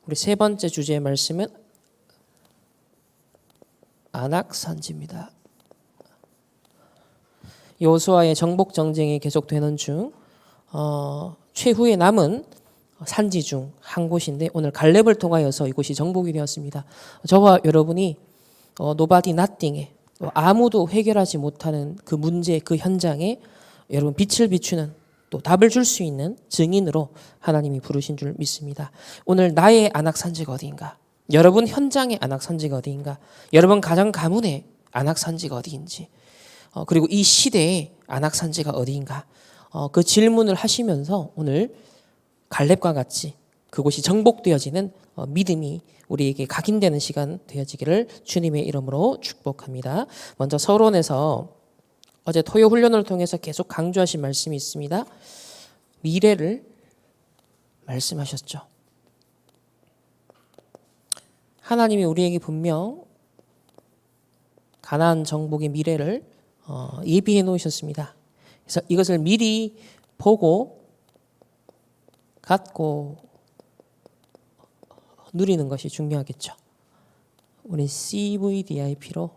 우리 세 번째 주제의 말씀은 안악산지입니다. 여호수아의 정복 정쟁이 계속되는 중 최후에 남은 산지 중 한 곳인데 오늘 갈렙을 통하여서 이곳이 정복이 되었습니다. 저와 여러분이 nobody nothing에 아무도 해결하지 못하는 그 문제, 그 현장에 여러분 빛을 비추는 또 답을 줄 수 있는 증인으로 하나님이 부르신 줄 믿습니다. 오늘 나의 안악산지가 어디인가? 여러분 현장의 안악산지가 어디인가? 여러분 가정 가문의 안악산지가 어디인지 그리고 이 시대의 안악산지가 어디인가? 그 질문을 하시면서 오늘 갈렙과 같이 그곳이 정복되어지는 믿음이 우리에게 각인되는 시간 되어지기를 주님의 이름으로 축복합니다. 먼저 서론에서 어제 토요 훈련을 통해서 계속 강조하신 말씀이 있습니다. 미래를 말씀하셨죠. 하나님이 우리에게 분명 가나안 정복의 미래를 예비해 놓으셨습니다. 그래서 이것을 미리 보고 갖고 누리는 것이 중요하겠죠. 우리 CVDIP로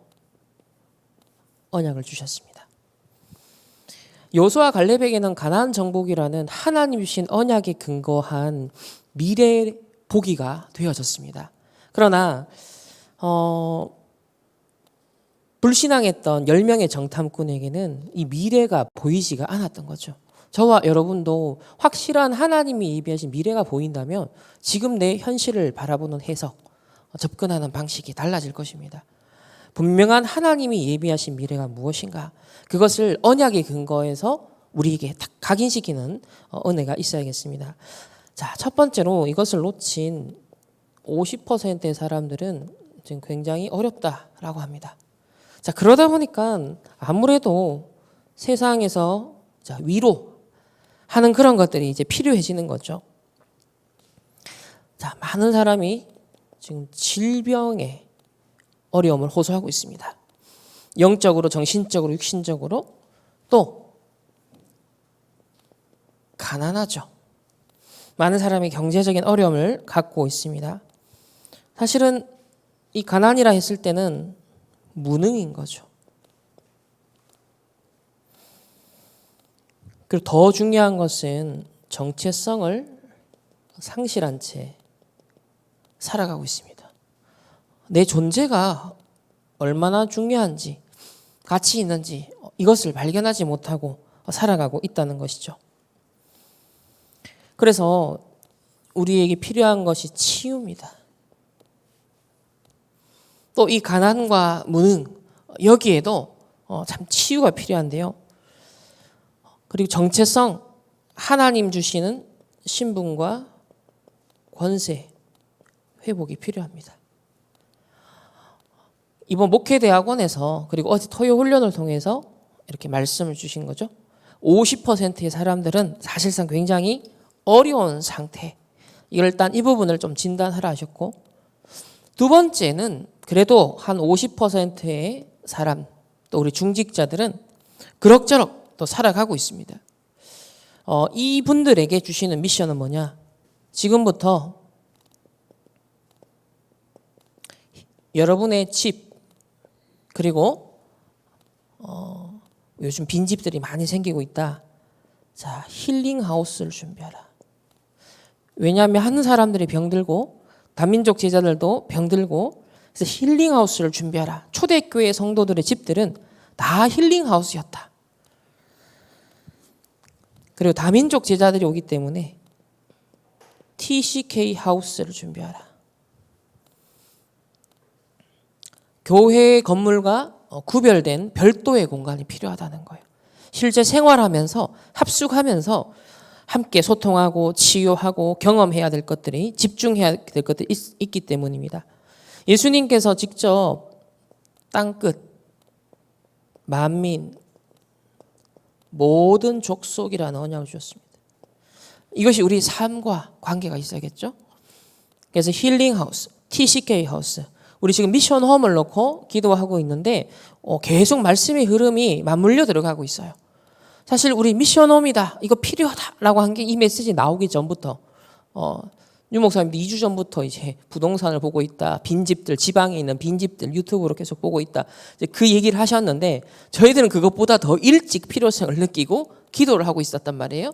언약을 주셨습니다. 여호수아 갈렙에게는 가나안 정복이라는 하나님 주신 언약에 근거한 미래 보기가 되어졌습니다. 그러나 불신앙했던 10명의 정탐꾼에게는 이 미래가 보이지가 않았던 거죠. 저와 여러분도 확실한 하나님이 예비하신 미래가 보인다면 지금 내 현실을 바라보는 해석, 접근하는 방식이 달라질 것입니다. 분명한 하나님이 예비하신 미래가 무엇인가? 그것을 언약에 근거해서 우리에게 딱 각인시키는 은혜가 있어야겠습니다. 자, 첫 번째로 이것을 놓친 50%의 사람들은 지금 굉장히 어렵다라고 합니다. 자, 그러다 보니까 아무래도 세상에서 위로하는 그런 것들이 이제 필요해지는 거죠. 자, 많은 사람이 지금 질병에 어려움을 호소하고 있습니다. 영적으로, 정신적으로, 육신적으로 또 가난하죠. 많은 사람이 경제적인 어려움을 갖고 있습니다. 사실은 이 가난이라 했을 때는 무능인 거죠. 그리고 더 중요한 것은 정체성을 상실한 채 살아가고 있습니다. 내 존재가 얼마나 중요한지, 가치 있는지 이것을 발견하지 못하고 살아가고 있다는 것이죠. 그래서 우리에게 필요한 것이 치유입니다. 또 이 가난과 무능 여기에도 참 치유가 필요한데요. 그리고 정체성, 하나님 주시는 신분과 권세 회복이 필요합니다. 이번 목회대학원에서 그리고 어제 토요 훈련을 통해서 이렇게 말씀을 주신 거죠. 50%의 사람들은 사실상 굉장히 어려운 상태. 일단 이 부분을 좀 진단하라 하셨고, 두 번째는 그래도 한 50%의 사람, 또 우리 중직자들은 그럭저럭 또 살아가고 있습니다. 이분들에게 주시는 미션은 뭐냐? 지금부터 여러분의 집, 그리고 요즘 빈집들이 많이 생기고 있다. 자, 힐링하우스를 준비하라. 왜냐하면 한 사람들이 병들고 다민족 제자들도 병들고 그래서 힐링하우스를 준비하라. 초대교회 성도들의 집들은 다 힐링하우스였다. 그리고 다민족 제자들이 오기 때문에 TCK 하우스를 준비하라. 교회 건물과 구별된 별도의 공간이 필요하다는 거예요. 실제 생활하면서 합숙하면서 함께 소통하고 치유하고 경험해야 될 것들이 집중해야 될 것들이 있기 때문입니다. 예수님께서 직접 땅끝, 만민, 모든 족속이라는 언약을 주셨습니다. 이것이 우리 삶과 관계가 있어야겠죠. 그래서 힐링하우스, TCK 하우스, 우리 지금 미션홈을 놓고 기도하고 있는데 계속 말씀의 흐름이 맞물려 들어가고 있어요. 사실 우리 미션홈이다, 이거 필요하다라고 한 게 이 메시지 나오기 전부터 유 목사님도 2주 전부터 이제 부동산을 보고 있다. 빈집들, 지방에 있는 빈집들 유튜브로 계속 보고 있다. 이제 그 얘기를 하셨는데 저희들은 그것보다 더 일찍 필요성을 느끼고 기도를 하고 있었단 말이에요.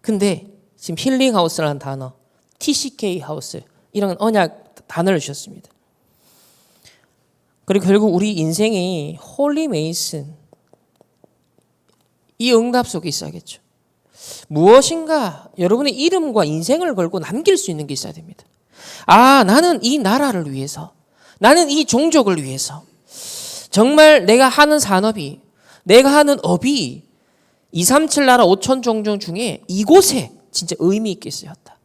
근데 지금 힐링하우스라는 단어, TCK 하우스 이런 언약 단어를 주셨습니다. 그리고 결국 우리 인생이 홀리 메이슨 이 응답 속에 있어야겠죠. 무엇인가 여러분의 이름과 인생을 걸고 남길 수 있는 게 있어야 됩니다. 아, 나는 이 나라를 위해서, 나는 이 종족을 위해서 정말 내가 하는 산업이, 내가 하는 업이 237 나라 5천 종족 중에 이곳에 진짜 의미 있게 쓰였다.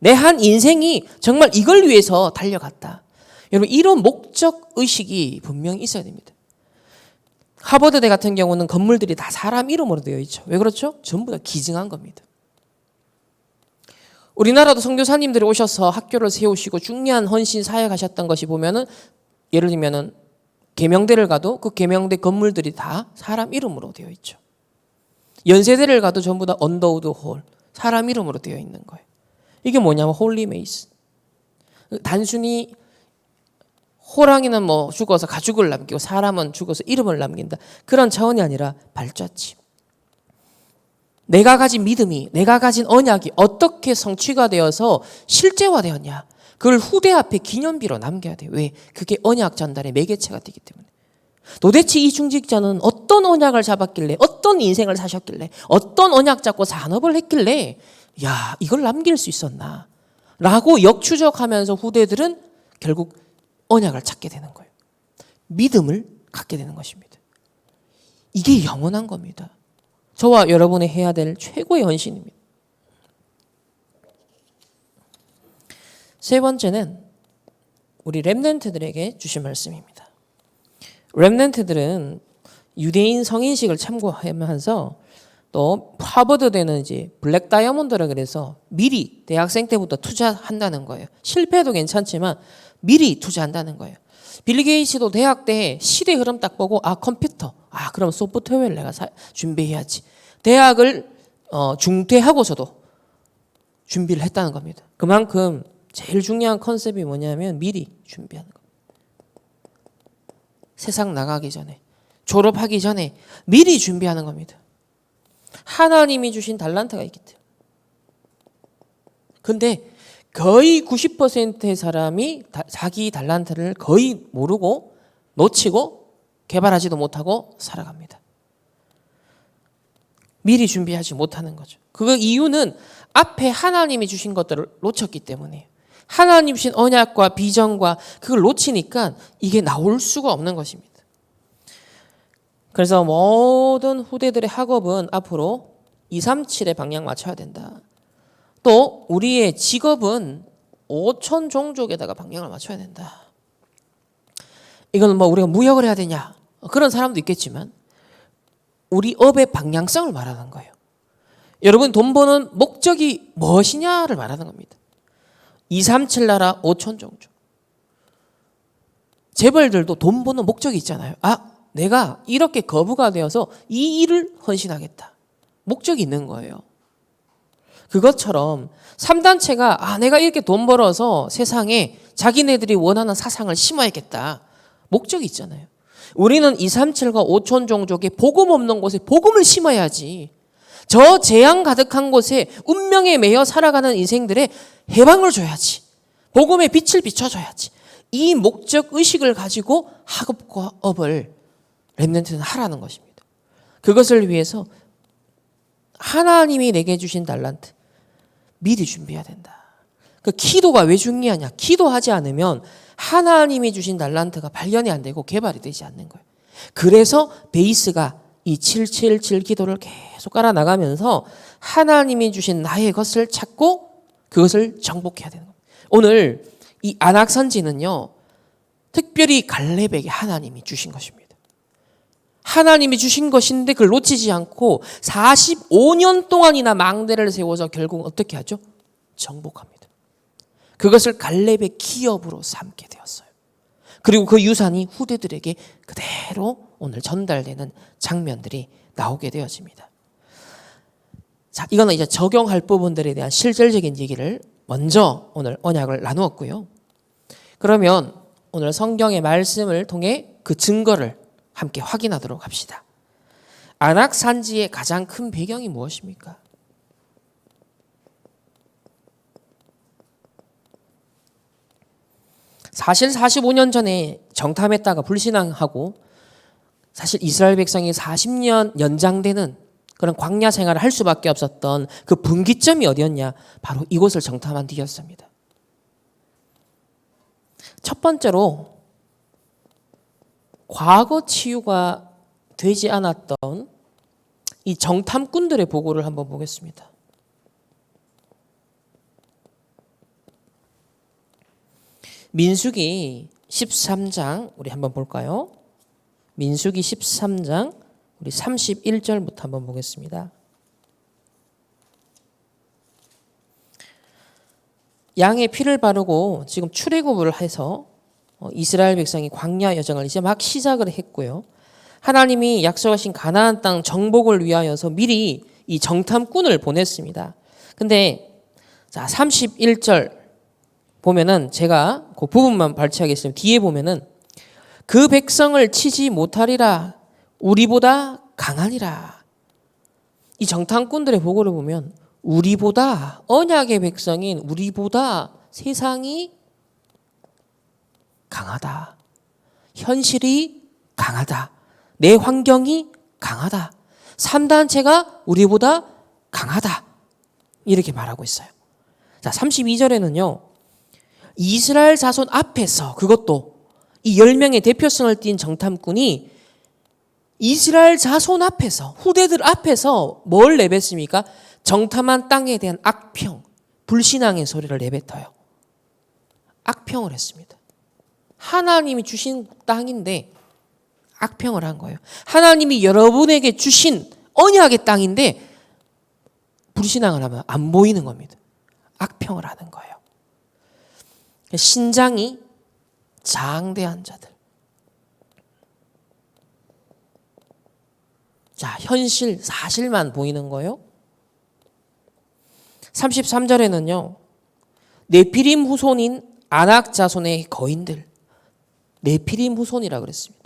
내 한 인생이 정말 이걸 위해서 달려갔다. 여러분 이런 목적 의식이 분명히 있어야 됩니다. 하버드대 같은 경우는 건물들이 다 사람 이름으로 되어 있죠. 왜 그렇죠? 전부 다 기증한 겁니다. 우리나라도 선교사님들이 오셔서 학교를 세우시고 중요한 헌신 사역하셨던 것이 보면은 예를 들면은 계명대를 가도 그 계명대 건물들이 다 사람 이름으로 되어 있죠. 연세대를 가도 전부 다 언더우드 홀 사람 이름으로 되어 있는 거예요. 이게 뭐냐면 홀리 메이슨. 단순히 호랑이는 뭐 죽어서 가죽을 남기고 사람은 죽어서 이름을 남긴다. 그런 차원이 아니라 발자취. 내가 가진 믿음이, 내가 가진 언약이 어떻게 성취가 되어서 실제화되었냐. 그걸 후대 앞에 기념비로 남겨야 돼요. 왜? 그게 언약 전달의 매개체가 되기 때문에. 도대체 이 중직자는 어떤 언약을 잡았길래, 어떤 인생을 사셨길래, 어떤 언약 잡고 산업을 했길래 야, 이걸 남길 수 있었나 라고 역추적하면서 후대들은 결국 언약을 찾게 되는 거예요. 믿음을 갖게 되는 것입니다. 이게 영원한 겁니다. 저와 여러분이 해야 될 최고의 헌신입니다. 세 번째는 우리 렘넌트들에게 주신 말씀입니다. 렘넌트들은 유대인 성인식을 참고하면서 또 하버드대는 이제 블랙 다이아몬드라 그래서 미리 대학생 때부터 투자한다는 거예요. 실패해도 괜찮지만 미리 투자한다는 거예요. 빌 게이츠도 대학 때 시대 흐름 딱 보고 아 컴퓨터, 아 그럼 소프트웨어를 내가 준비해야지. 대학을 중퇴하고서도 준비를 했다는 겁니다. 그만큼 제일 중요한 컨셉이 뭐냐면 미리 준비하는 겁니다. 세상 나가기 전에, 졸업하기 전에 미리 준비하는 겁니다. 하나님이 주신 달란트가 있기 때문에. 근데 거의 90%의 사람이 자기 달란트를 거의 모르고 놓치고 개발하지도 못하고 살아갑니다. 미리 준비하지 못하는 거죠. 그 이유는 앞에 하나님이 주신 것들을 놓쳤기 때문이에요. 하나님 주신 언약과 비전과 그걸 놓치니까 이게 나올 수가 없는 것입니다. 그래서 모든 후대들의 학업은 앞으로 237에 방향 맞춰야 된다. 또 우리의 직업은 5천 종족에다가 방향을 맞춰야 된다. 이건 뭐 우리가 무역을 해야 되냐 그런 사람도 있겠지만 우리 업의 방향성을 말하는 거예요. 여러분 돈 버는 목적이 무엇이냐를 말하는 겁니다. 237 나라 5천 종족. 재벌들도 돈 버는 목적이 있잖아요. 아, 내가 이렇게 거부가 되어서 이 일을 헌신하겠다. 목적이 있는 거예요. 그것처럼 3단체가 아, 내가 이렇게 돈 벌어서 세상에 자기네들이 원하는 사상을 심어야겠다. 목적이 있잖아요. 우리는 237과 5천 종족의 복음 없는 곳에 복음을 심어야지. 저 재앙 가득한 곳에 운명에 매여 살아가는 인생들의 해방을 줘야지. 복음의 빛을 비춰줘야지. 이 목적 의식을 가지고 학업과 업을 렘넌트는 하라는 것입니다. 그것을 위해서 하나님이 내게 주신 달란트 미리 준비해야 된다. 그 기도가 왜 중요하냐? 기도하지 않으면 하나님이 주신 달란트가 발견이 안 되고 개발이 되지 않는 거예요. 그래서 베이스가 이 777 기도를 계속 깔아 나가면서 하나님이 주신 나의 것을 찾고 그것을 정복해야 되는 겁니다. 오늘 이 안악선지는요. 특별히 갈렙에게 하나님이 주신 것입니다. 하나님이 주신 것인데 그걸 놓치지 않고 45년 동안이나 망대를 세워서 결국 어떻게 하죠? 정복합니다. 그것을 갈렙의 기업으로 삼게 되었어요. 그리고 그 유산이 후대들에게 그대로 오늘 전달되는 장면들이 나오게 되어집니다. 자, 이거는 이제 적용할 부분들에 대한 실질적인 얘기를 먼저 오늘 언약을 나누었고요. 그러면 오늘 성경의 말씀을 통해 그 증거를 함께 확인하도록 합시다. 안악 산지의 가장 큰 배경이 무엇입니까? 사실 45년 전에 정탐했다가 불신앙하고 사실 이스라엘 백성이 40년 연장되는 그런 광야 생활을 할 수밖에 없었던 그 분기점이 어디였냐? 바로 이곳을 정탐한 뒤였습니다. 첫 번째로 과거 치유가 되지 않았던 이 정탐꾼들의 보고를 한번 보겠습니다. 민수기 13장 우리 한번 볼까요? 민수기 13장 우리 31절부터 한번 보겠습니다. 양의 피를 바르고 지금 출애굽을 해서 이스라엘 백성이 광야 여정을 이제 막 시작을 했고요. 하나님이 약속하신 가나안 땅 정복을 위하여서 미리 이 정탐꾼을 보냈습니다. 근데 자 31절 보면은 제가 그 부분만 발췌하겠습니다. 뒤에 보면은 그 백성을 치지 못하리라 우리보다 강하니라. 이 정탐꾼들의 보고를 보면 우리보다 언약의 백성인 우리보다 세상이 강하다. 현실이 강하다. 내 환경이 강하다. 3단체가 우리보다 강하다. 이렇게 말하고 있어요. 자, 32절에는요. 이스라엘 자손 앞에서 그것도 이 10명의 대표성을 띈 정탐꾼이 이스라엘 자손 앞에서 후대들 앞에서 뭘 내뱉습니까? 정탐한 땅에 대한 악평, 불신앙의 소리를 내뱉어요. 악평을 했습니다. 하나님이 주신 땅인데 악평을 한 거예요. 하나님이 여러분에게 주신 언약의 땅인데 불신앙을 하면 안 보이는 겁니다. 악평을 하는 거예요. 신장이 장대한 자들. 자, 현실, 사실만 보이는 거예요. 33절에는요. 네피림 후손인 아낙 자손의 거인들. 네피림 후손이라 그랬습니다.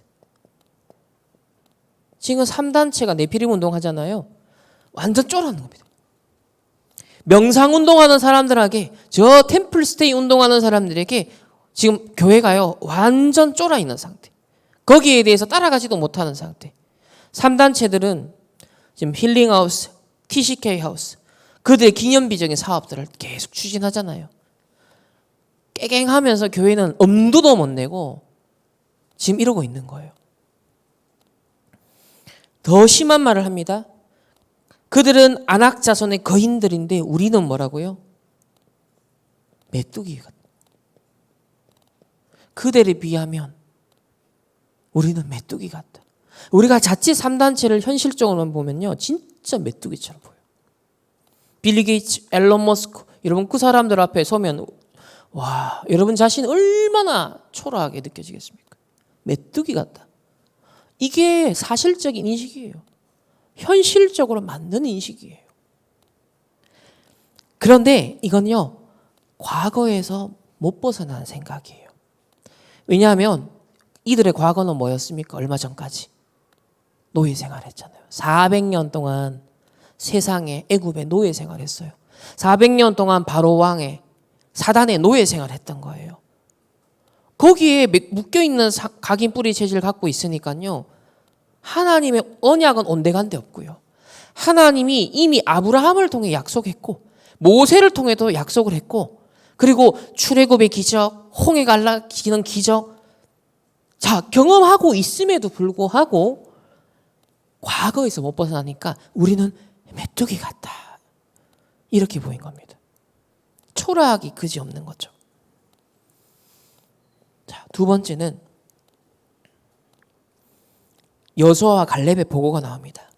지금 3단체가 네피림 운동하잖아요. 완전 쫄아는 겁니다. 명상운동하는 사람들에게 저 템플스테이 운동하는 사람들에게 지금 교회가요. 완전 쫄아 있는 상태. 거기에 대해서 따라가지도 못하는 상태. 3단체들은 지금 힐링하우스, TCK하우스 그들의 기념비적인 사업들을 계속 추진하잖아요. 깨갱하면서 교회는 엄두도 못 내고 지금 이러고 있는 거예요. 더 심한 말을 합니다. 그들은 안악 자손의 거인들인데 우리는 뭐라고요? 메뚜기 같다. 그들에 비하면 우리는 메뚜기 같다. 우리가 자칫 3단체를 현실적으로만 보면요. 진짜 메뚜기처럼 보여요. 빌리 게이츠, 앨런 머스크 여러분 그 사람들 앞에 서면 와 여러분 자신 얼마나 초라하게 느껴지겠습니까? 메뚜기 같다. 이게 사실적인 인식이에요. 현실적으로 맞는 인식이에요. 그런데 이건요. 과거에서 못 벗어난 생각이에요. 왜냐하면 이들의 과거는 뭐였습니까? 얼마 전까지 노예 생활했잖아요. 400년 동안 세상에 애굽에 노예 생활했어요. 400년 동안 바로 왕의 사단의 노예 생활했던 거예요. 거기에 묶여있는 각인 뿌리 체질을 갖고 있으니까요. 하나님의 언약은 온데간데 없고요. 하나님이 이미 아브라함을 통해 약속했고 모세를 통해도 약속을 했고 그리고 출애굽의 기적, 홍해 갈라지는 기적 자 경험하고 있음에도 불구하고 과거에서 못 벗어나니까 우리는 메뚜기 같다. 이렇게 보인 겁니다. 초라하기 그지없는 거죠. 자, 두 번째는 여호수아와 갈렙의 보고가 나옵니다.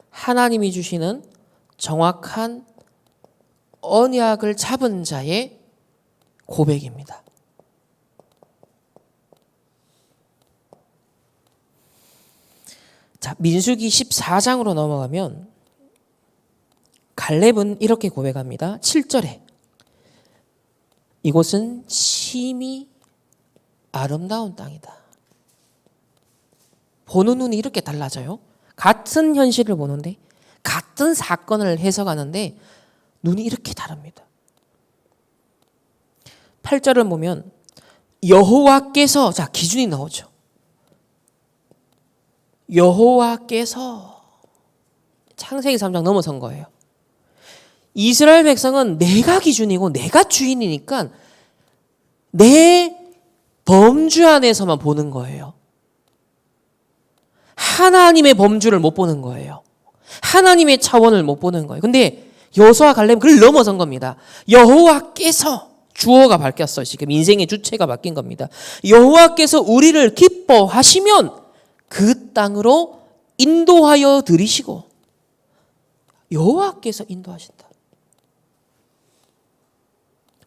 하나님이 주시는 정확한 언약을 잡은 자의 고백입니다. 자, 민수기 14장으로 넘어가면 갈렙은 이렇게 고백합니다. 7절에 이곳은 심히 아름다운 땅이다. 보는 눈이 이렇게 달라져요. 같은 현실을 보는데 같은 사건을 해석하는데 눈이 이렇게 다릅니다. 8절을 보면 여호와께서, 자, 기준이 나오죠. 여호와께서, 창세기 3장 넘어선 거예요. 이스라엘 백성은 내가 기준이고 내가 주인이니까 내 범주 안에서만 보는 거예요. 하나님의 범주를 못 보는 거예요. 하나님의 차원을 못 보는 거예요. 근데 여호수아 갈렙은 그걸 넘어선 겁니다. 여호와께서, 주어가 바뀌었어요. 지금 인생의 주체가 바뀐 겁니다. 여호와께서 우리를 기뻐하시면 그 땅으로 인도하여 들이시고, 여호와께서 인도하신다.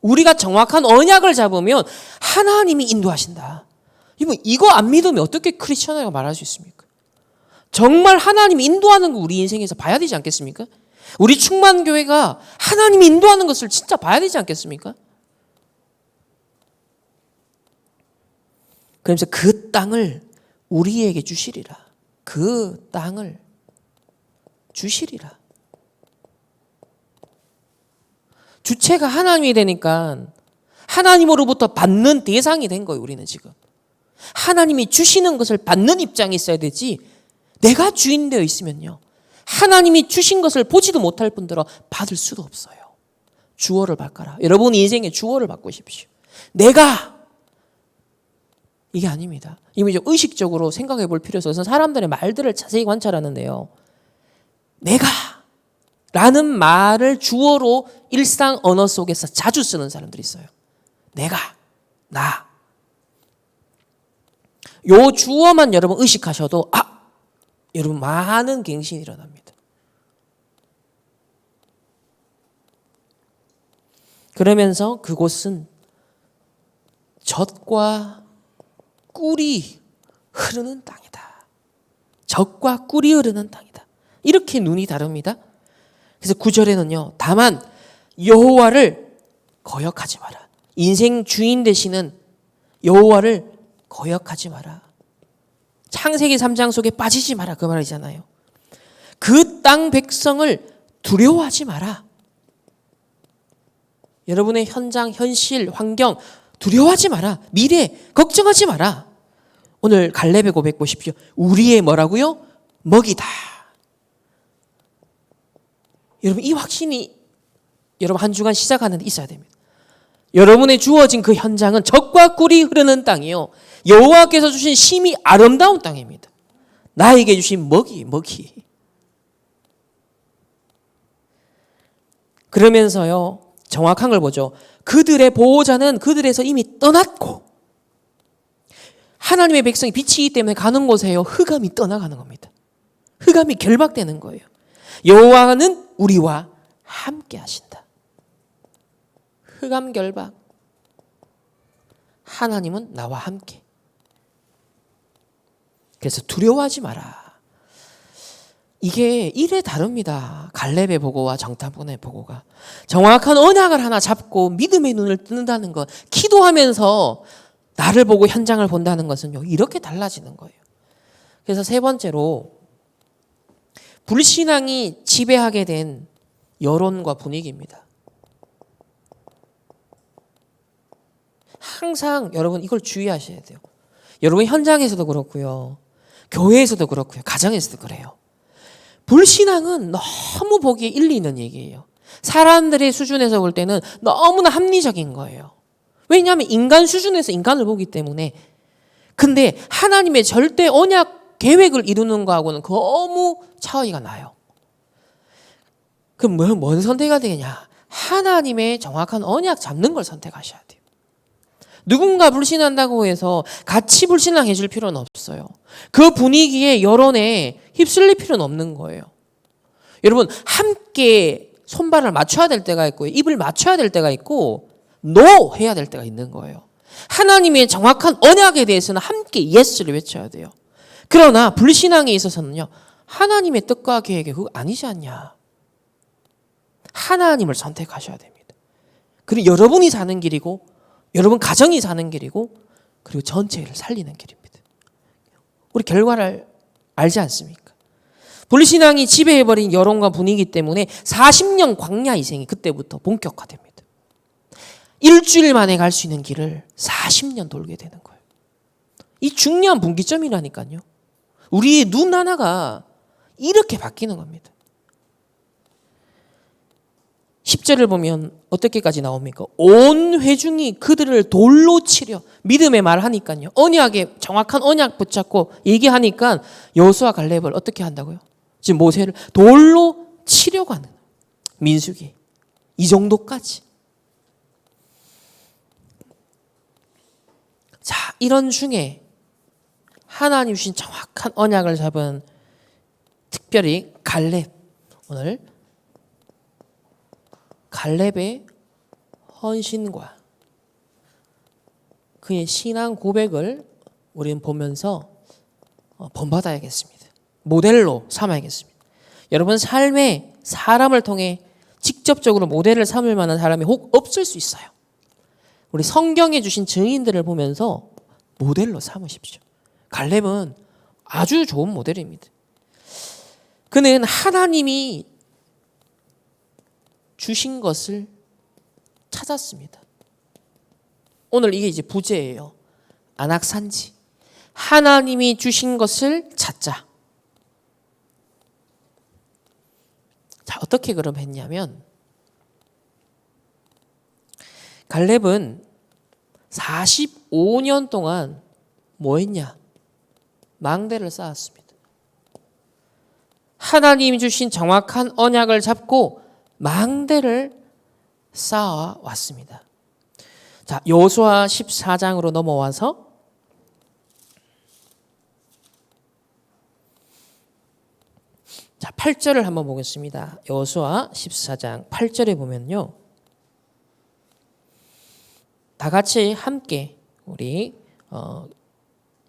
우리가 정확한 언약을 잡으면 하나님이 인도하신다. 이거 안 믿으면 어떻게 크리스천이라고 말할 수 있습니까? 정말 하나님이 인도하는 거 우리 인생에서 봐야 되지 않겠습니까? 우리 충만교회가 하나님이 인도하는 것을 진짜 봐야 되지 않겠습니까? 그러면서 그 땅을 우리에게 주시리라. 그 땅을 주시리라. 주체가 하나님이 되니까 하나님으로부터 받는 대상이 된 거예요. 우리는 지금 하나님이 주시는 것을 받는 입장이 있어야 되지, 내가 주인 되어 있으면요, 하나님이 주신 것을 보지도 못할 뿐더러 받을 수도 없어요. 주어를 바꿔라. 여러분 인생의 주어를 바꾸십시오. 내가, 이게 아닙니다. 이미 좀 의식적으로 생각해 볼 필요가 있어서 사람들의 말들을 자세히 관찰하는데요, 내가 라는 말을 주어로 일상 언어 속에서 자주 쓰는 사람들이 있어요. 내가, 나. 요 주어만 여러분 의식하셔도 여러분 많은 갱신이 일어납니다. 그러면서 그곳은 젖과 꿀이 흐르는 땅이다. 젖과 꿀이 흐르는 땅이다. 이렇게 눈이 다릅니다. 그래서 9절에는요, 다만 여호와를 거역하지 마라. 인생 주인 되시는 여호와를 거역하지 마라. 창세기 3장 속에 빠지지 마라, 그 말이잖아요. 그 땅 백성을 두려워하지 마라. 여러분의 현장, 현실, 환경 두려워하지 마라. 미래 걱정하지 마라. 오늘 갈렙의 고백 보십시오. 우리의 뭐라고요? 먹이다. 여러분 이 확신이 여러분 한 주간 시작하는데 있어야 됩니다. 여러분의 주어진 그 현장은 젖과 꿀이 흐르는 땅이요, 여호와께서 주신 심히 아름다운 땅입니다. 나에게 주신 먹이. 그러면서요, 정확한 걸 보죠. 그들의 보호자는 그들에서 이미 떠났고, 하나님의 백성이 빛이기 때문에 가는 곳에요, 흑암이 떠나가는 겁니다. 흑암이 결박되는 거예요. 여호와는 우리와 함께 하신다. 흑암 결박. 하나님은 나와 함께. 그래서 두려워하지 마라. 이게 이래 다릅니다. 갈렙의 보고와 정탐꾼의 보고가. 정확한 언약을 하나 잡고 믿음의 눈을 뜬다는 것, 기도하면서 나를 보고 현장을 본다는 것은요, 이렇게 달라지는 거예요. 그래서 세 번째로 불신앙이 지배하게 된 여론과 분위기입니다. 항상 여러분 이걸 주의하셔야 돼요. 여러분 현장에서도 그렇고요, 교회에서도 그렇고요, 가정에서도 그래요. 불신앙은 너무 보기에 일리 있는 얘기예요. 사람들의 수준에서 볼 때는 너무나 합리적인 거예요. 왜냐하면 인간 수준에서 인간을 보기 때문에. 근데 하나님의 절대 언약 계획을 이루는 거하고는 너무 차이가 나요. 그럼 뭔 선택해야 되냐? 하나님의 정확한 언약 잡는 걸 선택하셔야 돼요. 누군가 불신한다고 해서 같이 불신앙해 줄 필요는 없어요. 그 분위기에 여론에 휩쓸릴 필요는 없는 거예요. 여러분 함께 손발을 맞춰야 될 때가 있고 입을 맞춰야 될 때가 있고 노 해야 될 때가 있는 거예요. 하나님의 정확한 언약에 대해서는 함께 예스를 외쳐야 돼요. 그러나 불신앙에 있어서는요, 하나님의 뜻과 계획이 그거 아니지 않냐. 하나님을 선택하셔야 됩니다. 그리고 여러분이 사는 길이고 여러분 가정이 사는 길이고 그리고 전체를 살리는 길입니다. 우리 결과를 알지 않습니까? 불신앙이 지배해버린 여론과 분위기 때문에 40년 광야 희생이 그때부터 본격화됩니다. 일주일 만에 갈 수 있는 길을 40년 돌게 되는 거예요. 이 중요한 분기점이라니까요. 우리 눈 하나가 이렇게 바뀌는 겁니다. 10절을 보면 어떻게까지 나옵니까? 온 회중이 그들을 돌로 치려. 믿음의 말 하니까요. 언약에 정확한 언약 붙잡고 얘기하니까 여호수아 갈렙을 어떻게 한다고요? 지금 모세를 돌로 치려고 하는 민수기. 이 정도까지. 자, 이런 중에 하나님 주신 정확한 언약을 잡은 특별히 갈렙. 오늘 갈렙의 헌신과 그의 신앙 고백을 우리는 보면서 본받아야겠습니다. 모델로 삼아야겠습니다. 여러분 삶에 사람을 통해 직접적으로 모델을 삼을 만한 사람이 혹 없을 수 있어요. 우리 성경에 주신 증인들을 보면서 모델로 삼으십시오. 갈렙은 아주 좋은 모델입니다. 그는 하나님이 주신 것을 찾았습니다. 오늘 이게 이제 부제예요. 안악산지. 하나님이 주신 것을 찾자. 자, 어떻게 그럼 했냐면 갈렙은 45년 동안 뭐 했냐? 망대를 쌓았습니다. 하나님이 주신 정확한 언약을 잡고 망대를 쌓아왔습니다. 자, 여호수아 14장으로 넘어와서 자, 8절을 한번 보겠습니다. 여호수아 14장 8절에 보면요. 다 같이 함께 우리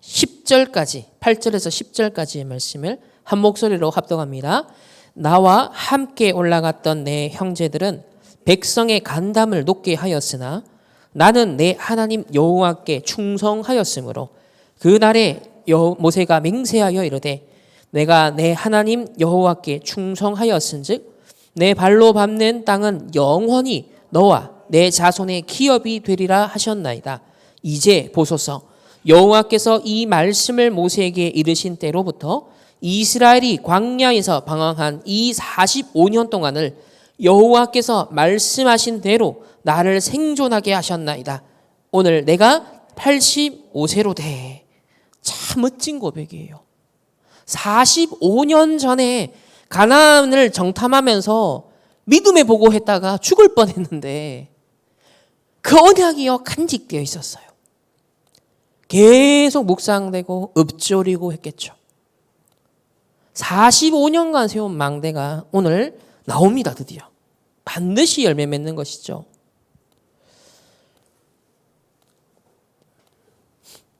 10절까지 8절에서 10절까지의 말씀을 한 목소리로 합독합니다. 나와 함께 올라갔던 내 형제들은 백성의 간담을 높게 하였으나 나는 내 하나님 여호와께 충성하였으므로 그날에 모세가 맹세하여 이르되 내가 내 하나님 여호와께 충성하였은즉 내 발로 밟는 땅은 영원히 너와 내 자손의 기업이 되리라 하셨나이다. 이제 보소서 여호와께서 이 말씀을 모세에게 이르신 때로부터 이스라엘이 광야에서 방황한 이 45년 동안을 여호와께서 말씀하신 대로 나를 생존하게 하셨나이다. 오늘 내가 85세로 돼. 참 멋진 고백이에요. 45년 전에 가나안을 정탐하면서 믿음의 보고했다가 죽을 뻔했는데 그 언약이요 간직되어 있었어요. 계속 묵상되고 읊조리고 했겠죠. 45년간 세운 망대가 오늘 나옵니다. 드디어. 반드시 열매 맺는 것이죠.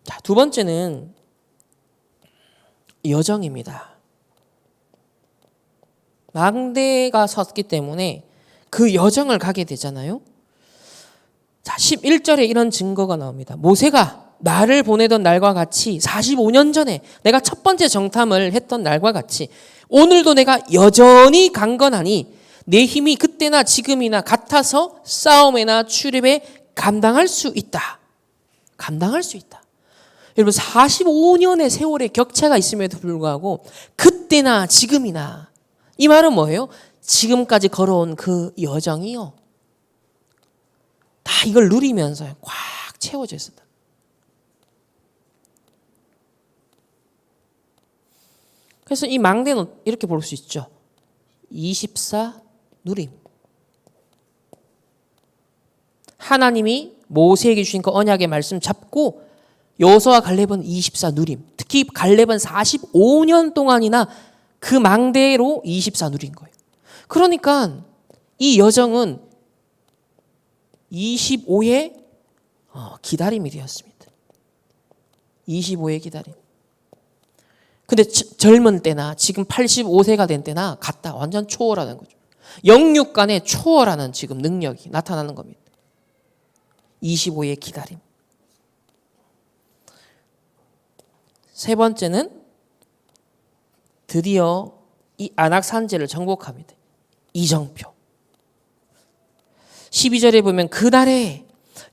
자, 두 번째는 여정입니다. 망대가 섰기 때문에 그 여정을 가게 되잖아요. 자, 11절에 이런 증거가 나옵니다. 모세가 나를 보내던 날과 같이 45년 전에 내가 첫 번째 정탐을 했던 날과 같이 오늘도 내가 여전히 강건하니 내 힘이 그때나 지금이나 같아서 싸움에나 출입에 감당할 수 있다. 감당할 수 있다. 여러분 45년의 세월의 격차가 있음에도 불구하고 그때나 지금이나 이 말은 뭐예요? 지금까지 걸어온 그 여정이요. 다 이걸 누리면서 꽉 채워져 있었다. 그래서 이 망대는 이렇게 볼 수 있죠. 24 누림. 하나님이 모세에게 주신 그 언약의 말씀 잡고 여호수아 갈렙은 24 누림. 특히 갈렙은 45년 동안이나 그 망대로 24 누린 거예요. 그러니까 이 여정은 25의 기다림이 되었습니다. 25의 기다림. 근데 젊은 때나 지금 85세가 된 때나 같다. 완전 초월하는 거죠. 영육 간의 초월하는 지금 능력이 나타나는 겁니다. 25의 기다림. 세 번째는 드디어 이 안악산지를 정복합니다. 이정표. 12절에 보면 그날에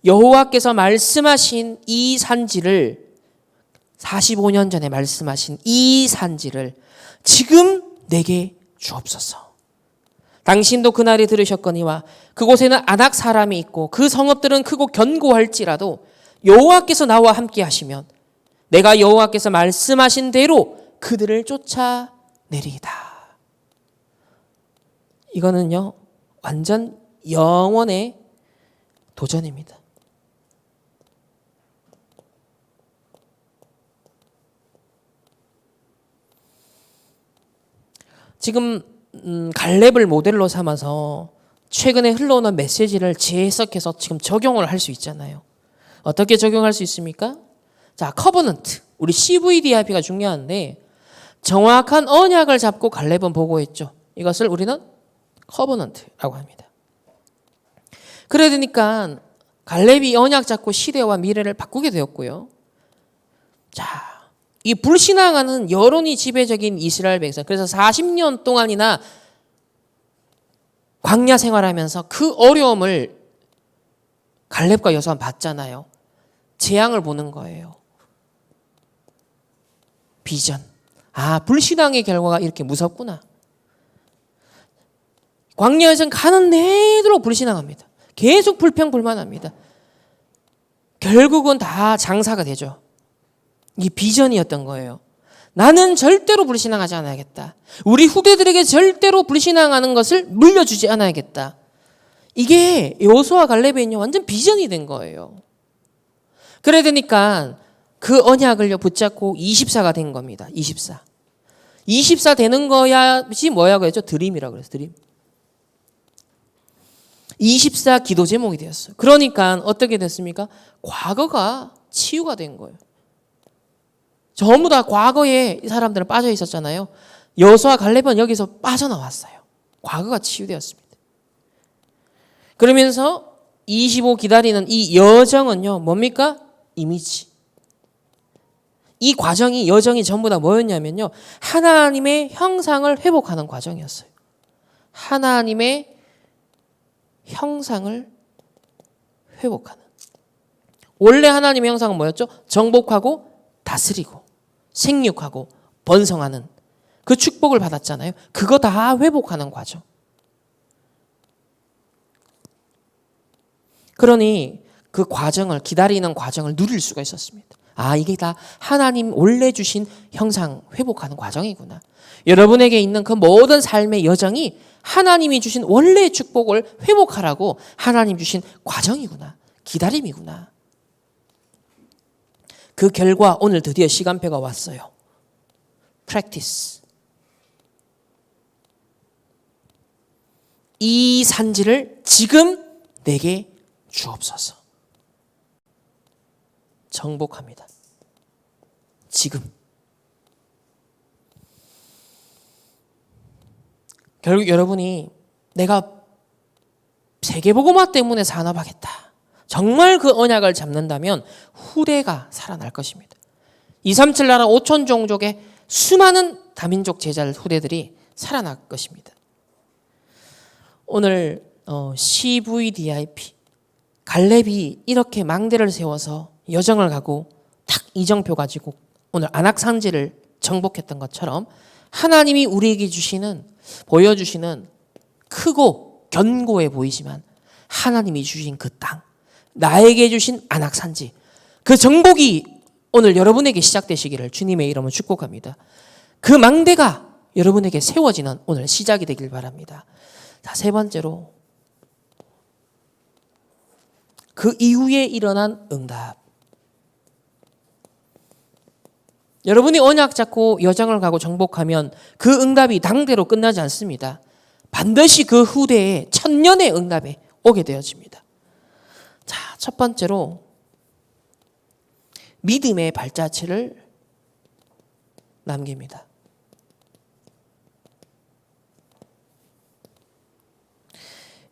여호와께서 말씀하신 이 산지를 45년 전에 말씀하신 이 산지를 지금 내게 주옵소서. 당신도 그날에 들으셨거니와 그곳에는 아낙 사람이 있고 그 성읍들은 크고 견고할지라도 여호와께서 나와 함께 하시면 내가 여호와께서 말씀하신 대로 그들을 쫓아내리이다. 이거는요 완전 영원의 도전입니다. 지금 갈렙을 모델로 삼아서 최근에 흘러오는 메시지를 재해석해서 지금 적용을 할 수 있잖아요. 어떻게 적용할 수 있습니까? 자, 커버넌트. 우리 CVDIP가 중요한데 정확한 언약을 잡고 갈렙은 보고했죠. 이것을 우리는 커버넌트라고 합니다. 그러니까 갈렙이 언약 잡고 시대와 미래를 바꾸게 되었고요. 자, 이 불신앙하는 여론이 지배적인 이스라엘 백성. 그래서 40년 동안이나 광야 생활하면서 그 어려움을 갈렙과 여호수아는 봤잖아요. 재앙을 보는 거예요. 비전. 아, 불신앙의 결과가 이렇게 무섭구나. 광야에서는 가는 내도록 불신앙합니다. 계속 불평불만합니다. 결국은 다 장사가 되죠. 이 비전이었던 거예요. 나는 절대로 불신앙하지 않아야겠다. 우리 후대들에게 절대로 불신앙하는 것을 물려주지 않아야겠다. 이게 여호수아 갈렙의 완전 비전이 된 거예요. 그래 되니까 그 언약을 붙잡고 24가 된 겁니다. 24. 24 되는 거야지 뭐라고 했죠? 드림이라고 그랬어요. 드림. 24 기도 제목이 되었어요. 그러니까 어떻게 됐습니까? 과거가 치유가 된 거예요. 전부 다 과거에 이 사람들은 빠져 있었잖아요. 여호수아 갈렙은 여기서 빠져나왔어요. 과거가 치유되었습니다. 그러면서 25 기다리는 이 여정은요. 뭡니까? 이미지. 이 과정이 여정이 전부 다 뭐였냐면요. 하나님의 형상을 회복하는 과정이었어요. 하나님의 형상을 회복하는. 원래 하나님의 형상은 뭐였죠? 정복하고 다스리고 생육하고 번성하는 그 축복을 받았잖아요. 그거 다 회복하는 과정. 그러니 그 과정을 기다리는 과정을 누릴 수가 있었습니다. 아, 이게 다 하나님 원래 주신 형상 회복하는 과정이구나. 여러분에게 있는 그 모든 삶의 여정이 하나님이 주신 원래의 축복을 회복하라고 하나님 주신 과정이구나. 기다림이구나. 그 결과 오늘 드디어 시간표가 왔어요. practice. 이 산지를 지금 내게 주옵소서. 정복합니다. 지금. 결국 여러분이 내가 세계복음화 때문에 산업하겠다. 정말 그 언약을 잡는다면 후대가 살아날 것입니다. 237 나라 5천 종족의 수많은 다민족 제자 후대들이 살아날 것입니다. 오늘 CVDIP 갈렙이 이렇게 망대를 세워서 여정을 가고 딱 이정표 가지고 오늘 안악산지를 정복했던 것처럼 하나님이 우리에게 보여주시는 크고 견고해 보이지만 하나님이 주신 그 땅, 나에게 주신 안악산지, 그 정복이 오늘 여러분에게 시작되시기를 주님의 이름으로 축복합니다. 그 망대가 여러분에게 세워지는 오늘 시작이 되길 바랍니다. 자, 세 번째로 그 이후에 일어난 응답. 여러분이 언약 잡고 여정을 가고 정복하면 그 응답이 당대로 끝나지 않습니다. 반드시 그 후대에 천년의 응답에 오게 되어집니다. 자, 첫 번째로 믿음의 발자취를 남깁니다.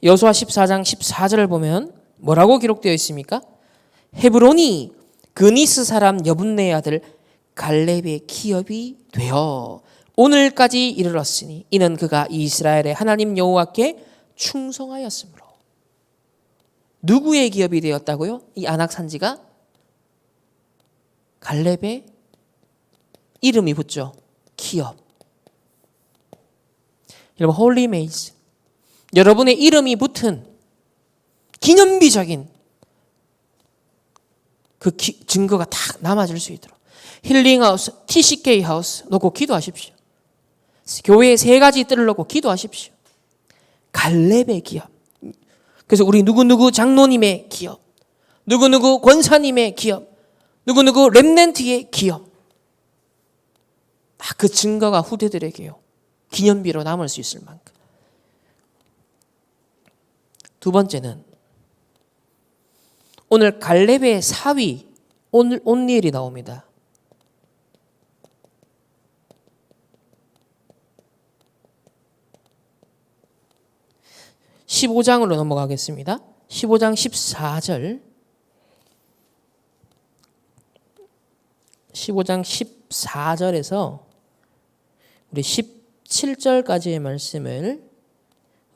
여호수아 14장 14절을 보면 뭐라고 기록되어 있습니까? 헤브론이 그니스 사람 여분네의 아들 갈렙의 기업이 되어 오늘까지 이르렀으니 이는 그가 이스라엘의 하나님 여호와께 충성하였으므로. 누구의 기업이 되었다고요? 이 아낙 산지가 갈렙의 이름이 붙죠. 기업. 여러분, 홀리 메이즈, 여러분의 이름이 붙은 기념비적인 그 증거가 딱 남아질 수 있도록 힐링하우스, TCK 하우스 놓고 기도하십시오. 교회의 세 가지 뜰을 놓고 기도하십시오. 갈렙의 기업. 그래서 우리 누구누구 장로님의 기업, 누구누구 권사님의 기업, 누구누구 렘넌트의 기업. 그 증거가 후대들에게요, 기념비로 남을 수 있을 만큼. 두 번째는 오늘 갈렙의 사위 온니엘이 나옵니다. 15장으로 넘어가겠습니다. 15장 14절. 15장 14절에서 우리 17절까지의 말씀을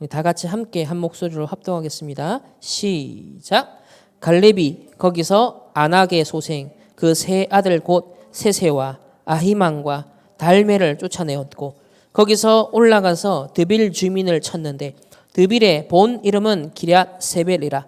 다 같이 함께 한 목소리로 합동하겠습니다. 시작. 갈렙이 거기서 아낙의 소생 그 세 아들 곧 세세와 아히만과 달메를 쫓아내었고 거기서 올라가서 드빌 주민을 쳤는데 드빌의 본 이름은 기럇 세벨이라.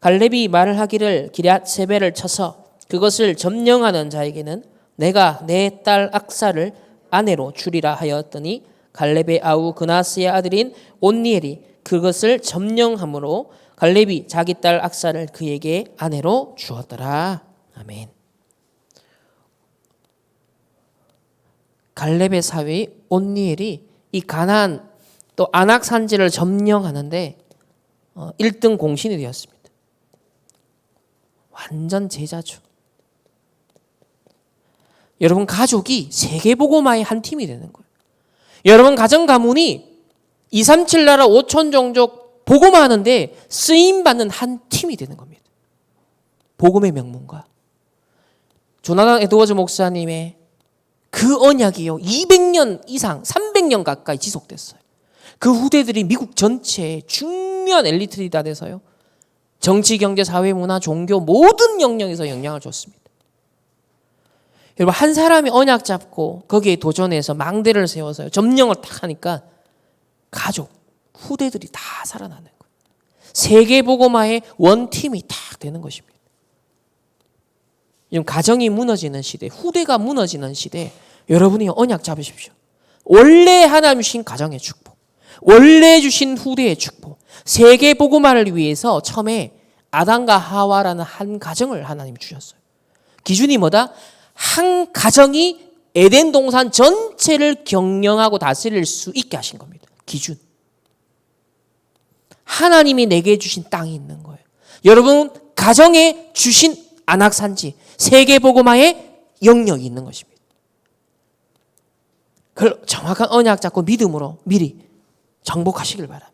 갈렙이 말을 하기를 기럇 세벨을 쳐서 그것을 점령하는 자에게는 내가 내 딸 악사를 아내로 주리라 하였더니 갈렙의 아우 그나스의 아들인 온니엘이 그것을 점령함으로 갈렙이 자기 딸 악사를 그에게 아내로 주었더라. 아멘. 갈렙의 사위 온니엘이 이 가나안 또 아낙 산지를 점령하는데 1등 공신이 되었습니다. 완전 제자주. 여러분, 가족이 세계복음화의 한 팀이 되는 거예요. 여러분 가정 가문이 237 나라 5천 종족 복음화하는데 쓰임받는 한 팀이 되는 겁니다. 복음의 명문가 조나단 에드워즈 목사님의 그 언약이요 200년 이상 300년 가까이 지속됐어요. 그 후대들이 미국 전체에 중요한 엘리트들이 다 돼서요, 정치, 경제, 사회, 문화, 종교 모든 영역에서 영향을 줬습니다. 여러분, 한 사람이 언약 잡고 거기에 도전해서 망대를 세워서요, 점령을 딱 하니까 가족, 후대들이 다 살아나는 거예요. 세계복음화의 원팀이 딱 되는 것입니다. 지금 가정이 무너지는 시대, 후대가 무너지는 시대, 여러분이 언약 잡으십시오. 원래 하나님 주신 가정의 축복, 원래 주신 후대의 축복, 세계복음화를 위해서 처음에 아담과 하와라는 한 가정을 하나님 주셨어요. 기준이 뭐다? 한 가정이 에덴 동산 전체를 경영하고 다스릴 수 있게 하신 겁니다. 기준. 하나님이 내게 주신 땅이 있는 거예요. 여러분, 가정에 주신 안악산지, 세계복음화의 영역이 있는 것입니다. 그걸 정확한 언약 잡고 믿음으로 미리 정복하시길 바랍니다.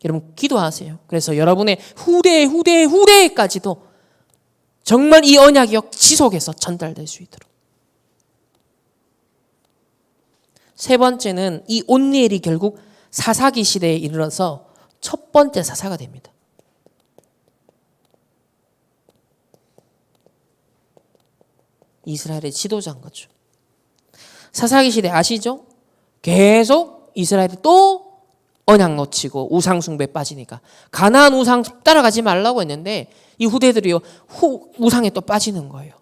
여러분, 기도하세요. 그래서 여러분의 후대까지도 정말 이 언약이 지속해서 전달될 수 있도록. 세 번째는 이 온니엘이 결국 사사기 시대에 이르러서 첫 번째 사사가 됩니다. 이스라엘의 지도자인 거죠. 사사기 시대 아시죠? 계속 이스라엘이 또 언약 놓치고 우상 숭배에 빠지니까 가나안 우상 따라가지 말라고 했는데 이 후대들이요 우상에 또 빠지는 거예요.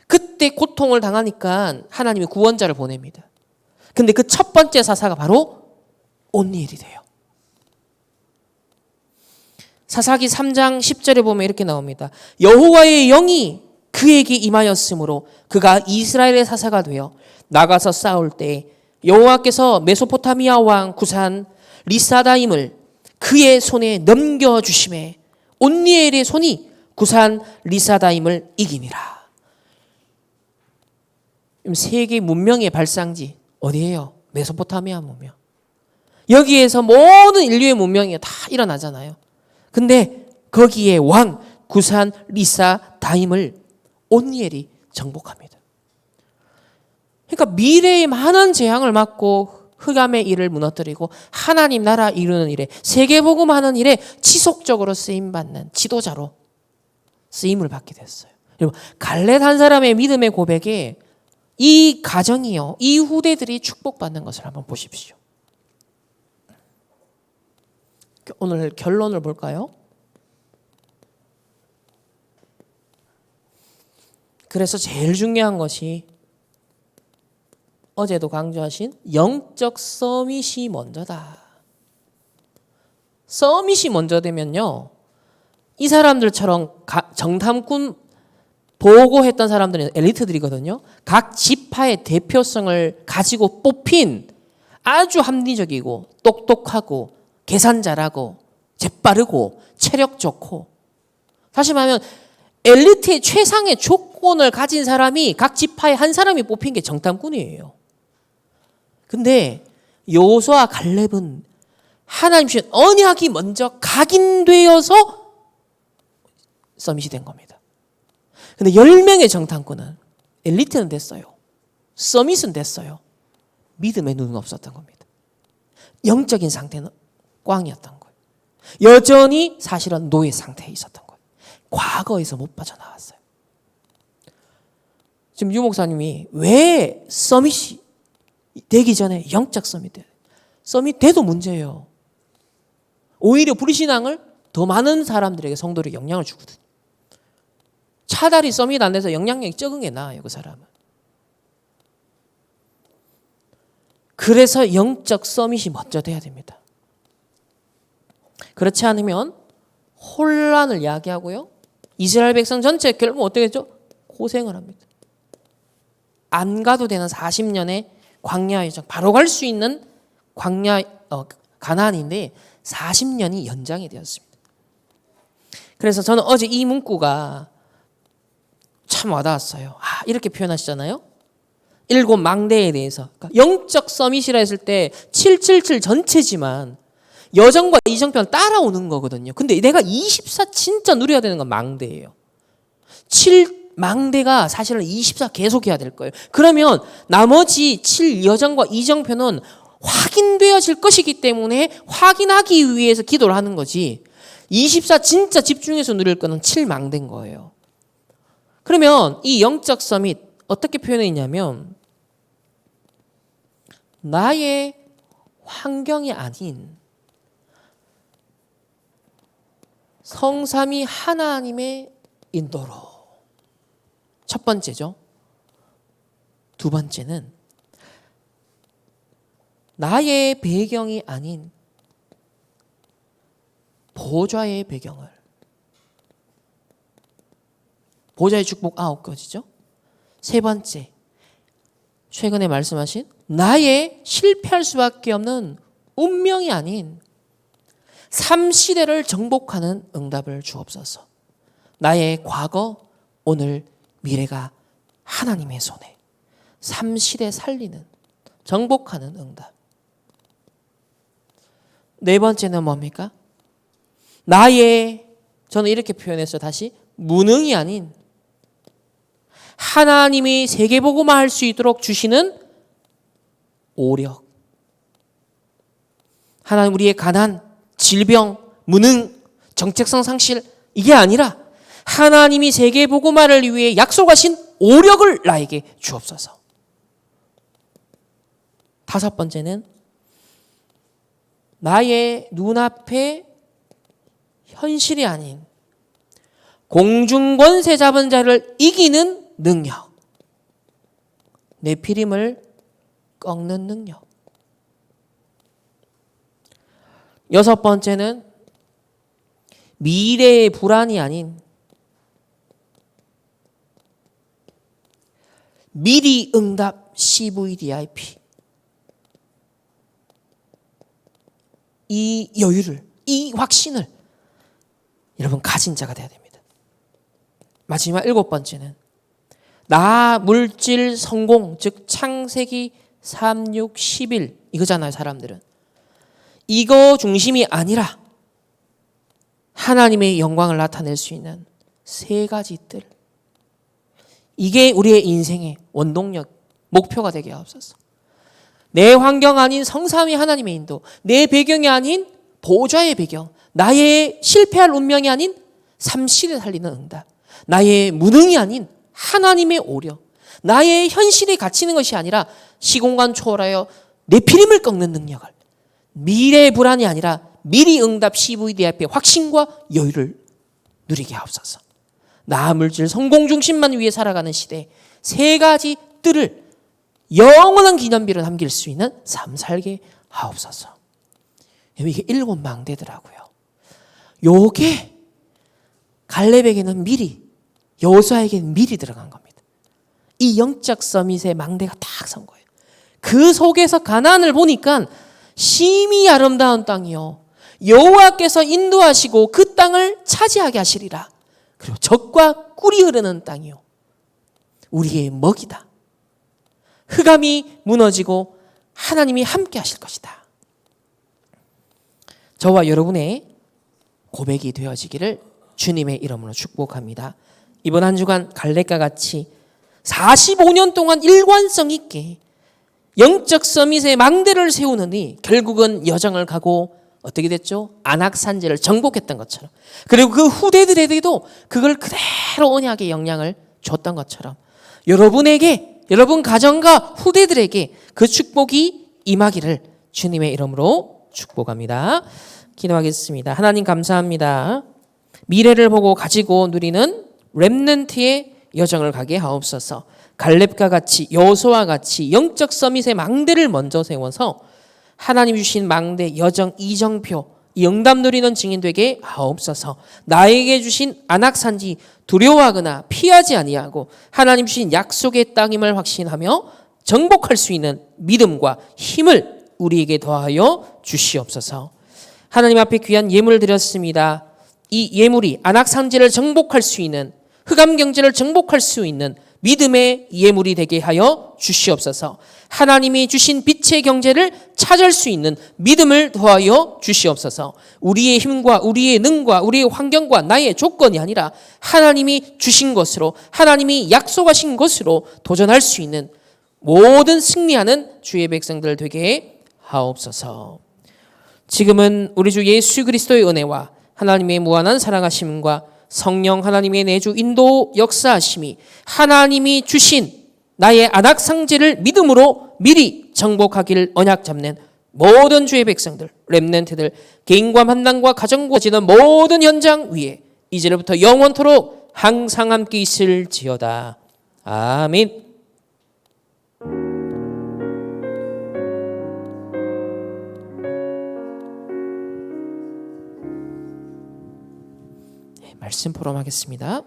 그때 고통을 당하니까 하나님이 구원자를 보냅니다. 근데 그 첫 번째 사사가 바로 온니엘이 돼요. 사사기 3장 10절에 보면 이렇게 나옵니다. 여호와의 영이 그에게 임하였으므로 그가 이스라엘의 사사가 되어 나가서 싸울 때 여호와께서 메소포타미아 왕 구산 리사다임을 그의 손에 넘겨주심에 온니엘의 손이 구산 리사다임을 이기니라. 세계 문명의 발상지 어디예요? 메소포타미아 문명. 여기에서 모든 인류의 문명이 다 일어나잖아요. 근데 거기에 왕 구산 리사 다임을 온니엘이 정복합니다. 그러니까 미래의 많은 재앙을 막고 흑암의 일을 무너뜨리고 하나님 나라 이루는 일에 세계복음하는 일에 지속적으로 쓰임받는 지도자로 쓰임을 받게 됐어요. 여러분 갈렙 한 사람의 믿음의 고백에 이 가정이요 이 후대들이 축복받는 것을 한번 보십시오. 오늘 결론을 볼까요? 그래서 제일 중요한 것이 어제도 강조하신 영적 서밋이 먼저다. 서밋이 먼저 되면요. 이 사람들처럼 정탐꾼 보고했던 사람들은 엘리트들이거든요. 각 지파의 대표성을 가지고 뽑힌 아주 합리적이고 똑똑하고 계산 잘하고 재빠르고 체력 좋고 다시 말하면 엘리트의 최상의 조건을 가진 사람이 각 지파의 한 사람이 뽑힌 게 정탐꾼이에요. 근데 여호수아와 갈렙은 하나님 주신 언약이 먼저 각인되어서 서밋이 된 겁니다. 근데 10명의 정탐꾼은 엘리트는 됐어요. 서밋은 됐어요. 믿음의 눈은 없었던 겁니다. 영적인 상태는 꽝이었던 거예요. 여전히 사실은 노예 상태에 있었던 거예요. 과거에서 못 빠져나왔어요. 지금 유 목사님이 왜 서밋이 되기 전에 영적 서밋 돼요. 서밋 돼도 문제예요. 오히려 불신앙을 더 많은 사람들에게 성도들에게 영향을 주거든요. 차라리 서밋 안 돼서 영향력이 적은 게 나아요. 그 사람은. 그래서 영적 서밋이 먼저 돼야 됩니다. 그렇지 않으면 혼란을 야기하고요. 이스라엘 백성 전체 결국 어떻게 했죠? 고생을 합니다. 안 가도 되는 40년의 광야 여정 바로 갈 수 있는 광야 가나안인데 40년이 연장이 되었습니다. 그래서 저는 어제 이 문구가 참 와닿았어요. 이렇게 표현하시잖아요. 7 망대에 대해서 그러니까 영적 서밋이라 했을 때 777 전체지만 여정과 이정표는 따라오는 거거든요. 근데 내가 24 진짜 누려야 되는 건 망대예요. 7 망대가 사실은 24 계속해야 될 거예요. 그러면 나머지 7 여정과 이정표는 확인되어질 것이기 때문에 확인하기 위해서 기도를 하는 거지 24 진짜 집중해서 누릴 거는 7 망대인 거예요. 그러면 이 영적 서밋 어떻게 표현해 있냐면 나의 환경이 아닌 성삼위 하나님의 인도로 첫 번째죠. 두 번째는 나의 배경이 아닌 보좌의 배경을 보좌의 축복 9가지죠. 세 번째 최근에 말씀하신 나의 실패할 수밖에 없는 운명이 아닌 3시대를 정복하는 응답을 주옵소서. 나의 과거, 오늘, 미래가 하나님의 손에 3시대 살리는 정복하는 응답. 네 번째는 뭡니까? 나의 저는 이렇게 표현했어요. 다시 무능이 아닌 하나님이 세계복음화 할 수 있도록 주시는 오력. 하나님 우리의 가난, 질병, 무능, 정체성 상실 이게 아니라 하나님이 세계복음화를 위해 약속하신 오력을 나에게 주옵소서. 다섯 번째는 나의 눈앞에 현실이 아닌 공중권세 잡은 자를 이기는 능력. 네피림을 꺾는 능력. 여섯 번째는 미래의 불안이 아닌 미리 응답 CVDIP. 이 여유를, 이 확신을 여러분 가진 자가 돼야 됩니다. 마지막 일곱 번째는 나 물질 성공, 즉 창세기 3, 6, 11 이거잖아요. 사람들은 이거 중심이 아니라 하나님의 영광을 나타낼 수 있는 세 가지 뜰. 이게 우리의 인생의 원동력, 목표가 되게 하옵소서. 내 환경 아닌 성삼위 하나님의 인도, 내 배경이 아닌 보좌의 배경, 나의 실패할 운명이 아닌 삼실을 살리는 응답, 나의 무능이 아닌 하나님의 오려, 나의 현실에 갇히는 것이 아니라 시공간 초월하여 내피림을 꺾는 능력을, 미래의 불안이 아니라 미리 응답 CVD 앞에 확신과 여유를 누리게 하옵소서. 나 물질 성공 중심만 위해 살아가는 시대에 세 가지 뜰을 영원한 기념비로 남길 수 있는 삶 살게 하옵소서. 이게 7망대더라고요. 요게 갈렙에게는 미리, 여호수아에게는 미리 들어간 겁니다. 이 영적 서밋의 망대가 딱 선 거예요. 그 속에서 가나안을 보니까 심히 아름다운 땅이요, 여호와께서 인도하시고 그 땅을 차지하게 하시리라. 그리고 젖과 꿀이 흐르는 땅이요, 우리의 먹이다. 흑암이 무너지고 하나님이 함께 하실 것이다. 저와 여러분의 고백이 되어지기를 주님의 이름으로 축복합니다. 이번 한 주간 갈렙과 같이 45년 동안 일관성 있게 영적 서밋의 망대를 세우느니 결국은 여정을 가고 어떻게 됐죠? 안악산지를 정복했던 것처럼, 그리고 그 후대들에게도 그걸 그대로 언약의 영향을 줬던 것처럼 여러분에게, 여러분 가정과 후대들에게 그 축복이 임하기를 주님의 이름으로 축복합니다. 기도하겠습니다. 하나님 감사합니다. 미래를 보고 가지고 누리는 렘넌트의 여정을 가게 하옵소서. 갈렙과 같이, 여호수아와 같이 영적 서밋의 망대를 먼저 세워서 하나님 주신 망대 여정 이정표, 영담 누리는 증인 되게 하옵소서. 나에게 주신 안악산지 두려워하거나 피하지 아니하고 하나님 주신 약속의 땅임을 확신하며 정복할 수 있는 믿음과 힘을 우리에게 더하여 주시옵소서. 하나님 앞에 귀한 예물 드렸습니다. 이 예물이 안악산지를 정복할 수 있는, 흑암 경제를 정복할 수 있는 믿음의 예물이 되게 하여 주시옵소서. 하나님이 주신 빛의 경제를 찾을 수 있는 믿음을 더하여 주시옵소서. 우리의 힘과 우리의 능과 우리의 환경과 나의 조건이 아니라 하나님이 주신 것으로, 하나님이 약속하신 것으로 도전할 수 있는 모든 승리하는 주의 백성들 되게 하옵소서. 지금은 우리 주 예수 그리스도의 은혜와 하나님의 무한한 사랑하심과 성령 하나님의 내주 인도 역사하심이 하나님이 주신 나의 안악상제를 믿음으로 미리 정복하기를 언약 잡는 모든 주의 백성들, 렘넌트들, 개인과 만남과 가정과 지는 모든 현장 위에 이제부터 영원토록 항상 함께 있을지어다. 아멘. 말씀 포럼하겠습니다.